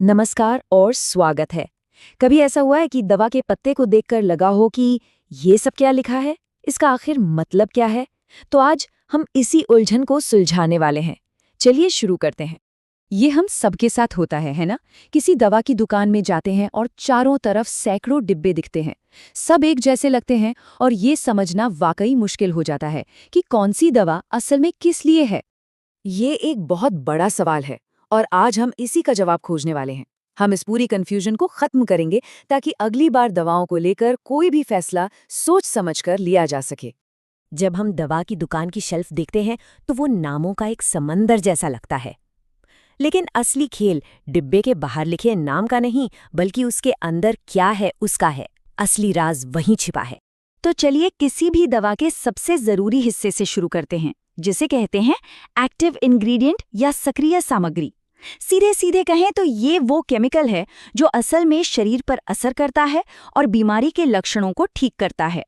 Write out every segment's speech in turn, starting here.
नमस्कार और स्वागत है। कभी ऐसा हुआ है कि दवा के पत्ते को देखकर लगा हो कि ये सब क्या लिखा है, इसका आखिर मतलब क्या है? तो आज हम इसी उलझन को सुलझाने वाले हैं। चलिए शुरू करते हैं। ये हम सबके साथ होता है ना? किसी दवा की दुकान में जाते हैं और चारों तरफ सैकड़ों डिब्बे दिखते हैं। सब एक जैसे लगते हैं और ये समझना वाकई मुश्किल हो जाता है कि कौन सी दवा असल में किस लिए है। ये एक बहुत बड़ा सवाल है और आज हम इसी का जवाब खोजने वाले हैं। हम इस पूरी कंफ्यूजन को खत्म करेंगे ताकि अगली बार दवाओं को लेकर कोई भी फैसला सोच समझकर लिया जा सके। जब हम दवा की दुकान की शेल्फ देखते हैं तो वो नामों का एक समंदर जैसा लगता है। लेकिन असली खेल डिब्बे के बाहर लिखे नाम का नहीं, बल्कि उसके अंदर क्या है उसका है। असली राज वहीं छिपा है। तो चलिए किसी भी दवा के सबसे जरूरी हिस्से से शुरू करते हैं, जिसे कहते हैं एक्टिव इंग्रेडिएंट या सक्रिय सामग्री। सीधे सीधे कहें तो ये वो केमिकल है जो असल में शरीर पर असर करता है और बीमारी के लक्षणों को ठीक करता है।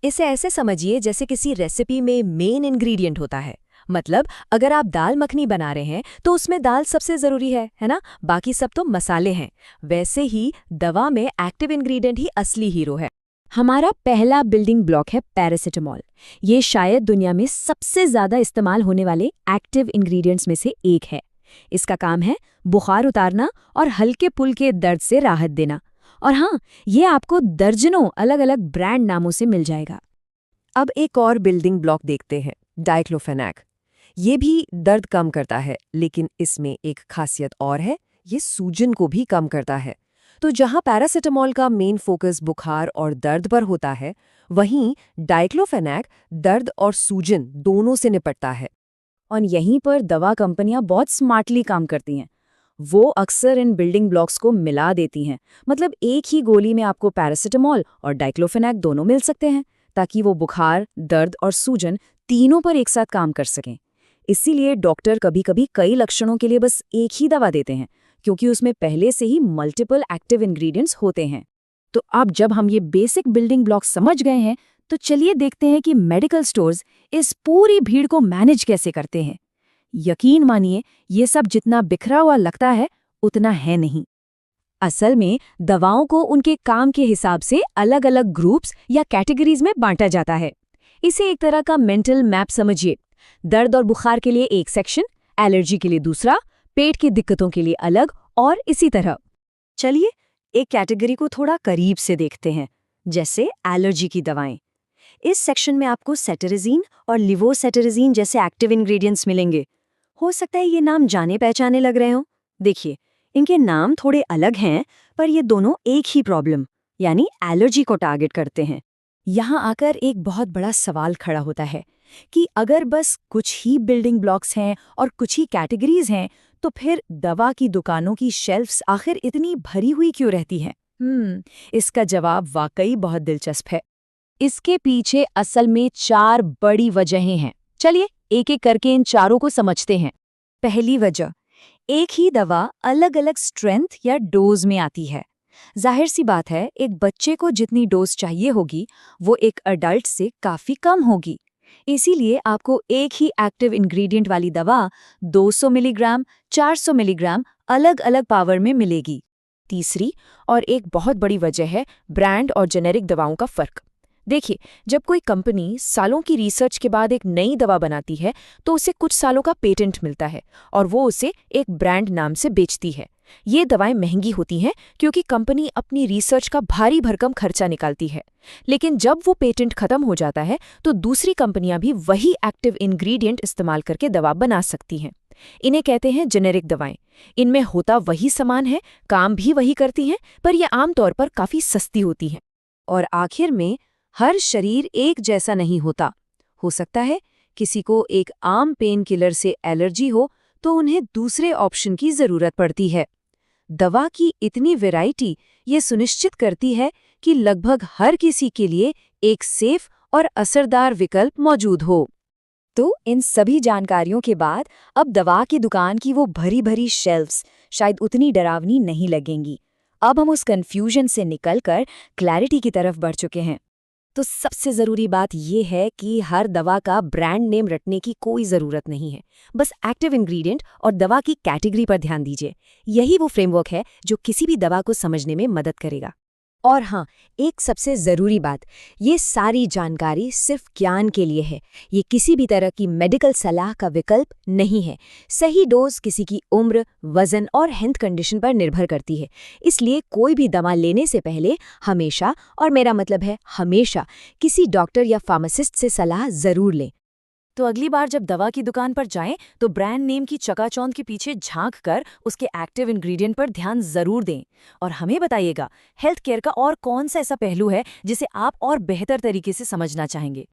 इसे ऐसे समझिए जैसे किसी रेसिपी में मेन इंग्रेडिएंट होता है। मतलब अगर आप दाल मखनी बना रहे हैं तो उसमें दाल सबसे जरूरी है ना? बाकी सब तो मसाले हैं। वैसे ही दवा में एक्टिव इंग्रेडिएंट ही असली हीरो है। हमारा पहला बिल्डिंग ब्लॉक है पैरासिटामॉल। ये शायद दुनिया में सबसे ज्यादा इस्तेमाल होने वाले एक्टिव इंग्रेडिएंट्स में से एक है। इसका काम है बुखार उतारना और हल्के पुल्के दर्द से राहत देना। और हाँ, ये आपको दर्जनों अलग अलग ब्रांड नामों से मिल जाएगा। अब एक और बिल्डिंग ब्लॉक देखते हैं, डाइक्लोफेनाक। ये भी दर्द कम करता है, लेकिन इसमें एक खासियत और है, ये सूजन को भी कम करता है। तो जहां पैरासिटामॉल का मेन फोकस बुखार और दर्द पर होता है, वहीं डाइक्लोफेनाक दर्द और सूजन दोनों से निपटता है। और यहीं पर दवा कंपनियां बहुत स्मार्टली काम करती हैं। वो अक्सर इन बिल्डिंग ब्लॉक्स को मिला देती हैं। मतलब एक ही गोली में आपको पैरासिटामॉल और डाइक्लोफेनाक दोनों मिल सकते हैं, ताकि वो बुखार, दर्द और सूजन तीनों पर एक साथ काम कर सकें। इसीलिए डॉक्टर कभी-कभी कई लक्षणों के लिए बस एक ही दवा देते हैं, क्योंकि उसमें पहले से ही मल्टीपल एक्टिव इंग्रेडिएंट्स होते हैं। तो अब जब हम ये बेसिक बिल्डिंग ब्लॉक समझ गए हैं, तो चलिए देखते हैं कि मेडिकल स्टोर्स इस पूरी भीड़ को मैनेज कैसे करते हैं। यकीन मानिए, ये सब जितना बिखरा हुआ लगता है, उतना है नहीं। असल में दवाओं को उनके काम के हिसाब से अलग अलग ग्रुप्स या कैटेगरीज में बांटा जाता है। इसे एक तरह का मेंटल मैप समझिए। दर्द और बुखार के लिए एक सेक्शन, एलर्जी के लिए दूसरा, पेट की दिक्कतों के लिए अलग, और इसी तरह। चलिए एक कैटेगरी को थोड़ा करीब से देखते हैं, जैसे एलर्जी की दवाएं। इस सेक्शन में आपको सेटरिजीन और लिवोसेटरिजीन जैसे एक्टिव इंग्रेडिएंट्स मिलेंगे। हो सकता है ये नाम जाने पहचाने लग रहे हों। देखिए, इनके नाम थोड़े अलग हैं, पर ये दोनों एक ही प्रॉब्लम यानी एलर्जी को टारगेट करते हैं। यहाँ आकर एक बहुत बड़ा सवाल खड़ा होता है कि अगर बस कुछ ही बिल्डिंग ब्लॉक्स हैं और कुछ ही कैटेगरीज हैं, तो फिर दवा की दुकानों की शेल्फ्स आखिर इतनी भरी हुई क्यों रहती हैं? इसका जवाब वाकई बहुत दिलचस्प है। इसके पीछे असल में 4 बड़ी वजहें हैं। चलिए एक एक करके इन चारों को समझते हैं। पहली वजह, एक ही दवा अलग अलग स्ट्रेंथ या डोज में आती है। जाहिर सी बात है, एक बच्चे को जितनी डोज चाहिए होगी, वो एक अडल्ट से काफी कम होगी। इसीलिए आपको एक ही एक्टिव इंग्रेडिएंट वाली दवा 200 मिलीग्राम, 400 मिलीग्राम अलग अलग पावर में मिलेगी। तीसरी और एक बहुत बड़ी वजह है ब्रांड और जेनेरिक दवाओं का फर्क। देखिए, जब कोई कंपनी सालों की रिसर्च के बाद एक नई दवा बनाती है, तो उसे कुछ सालों का पेटेंट मिलता है और वो उसे एक ब्रांड नाम से बेचती है। ये दवाएं महंगी होती हैं क्योंकि कंपनी अपनी रिसर्च का भारी भरकम खर्चा निकालती है। लेकिन जब वो पेटेंट खत्म हो जाता है, तो दूसरी कंपनियां भी वही एक्टिव इंग्रेडिएंट इस्तेमाल करके दवा बना सकती हैं। इन्हें कहते हैं जेनेरिक दवाएं। इनमें होता वही सामान है, काम भी वही करती हैं, पर यह आमतौर पर काफी सस्ती होती हैं। और आखिर में, हर शरीर एक जैसा नहीं होता। हो सकता है किसी को एक आम पेन किलर से एलर्जी हो, तो उन्हें दूसरे ऑप्शन की जरूरत पड़ती है। दवा की इतनी वैरायटी ये सुनिश्चित करती है कि लगभग हर किसी के लिए एक सेफ और असरदार विकल्प मौजूद हो। तो इन सभी जानकारियों के बाद अब दवा की दुकान की वो भरी भरी शेल्फ्स शायद उतनी डरावनी नहीं लगेंगी। अब हम उस कंफ्यूजन से निकलकर क्लैरिटी की तरफ बढ़ चुके हैं। तो सबसे ज़रूरी बात ये है कि हर दवा का ब्रांड नेम रटने की कोई ज़रूरत नहीं है। बस एक्टिव इंग्रेडिएंट और दवा की कैटेगरी पर ध्यान दीजिए। यही वो फ्रेमवर्क है जो किसी भी दवा को समझने में मदद करेगा। और हाँ, एक सबसे ज़रूरी बात, ये सारी जानकारी सिर्फ ज्ञान के लिए है। ये किसी भी तरह की मेडिकल सलाह का विकल्प नहीं है। सही डोज किसी की उम्र, वजन और हेल्थ कंडीशन पर निर्भर करती है। इसलिए कोई भी दवा लेने से पहले हमेशा, और मेरा मतलब है हमेशा, किसी डॉक्टर या फार्मासिस्ट से सलाह ज़रूर लें। तो अगली बार जब दवा की दुकान पर जाएं तो ब्रांड नेम की चकाचौंध के पीछे झांक कर उसके एक्टिव इंग्रेडिएंट पर ध्यान जरूर दें। और हमें बताइएगा, हेल्थ केयर का और कौन सा ऐसा पहलू है जिसे आप और बेहतर तरीके से समझना चाहेंगे।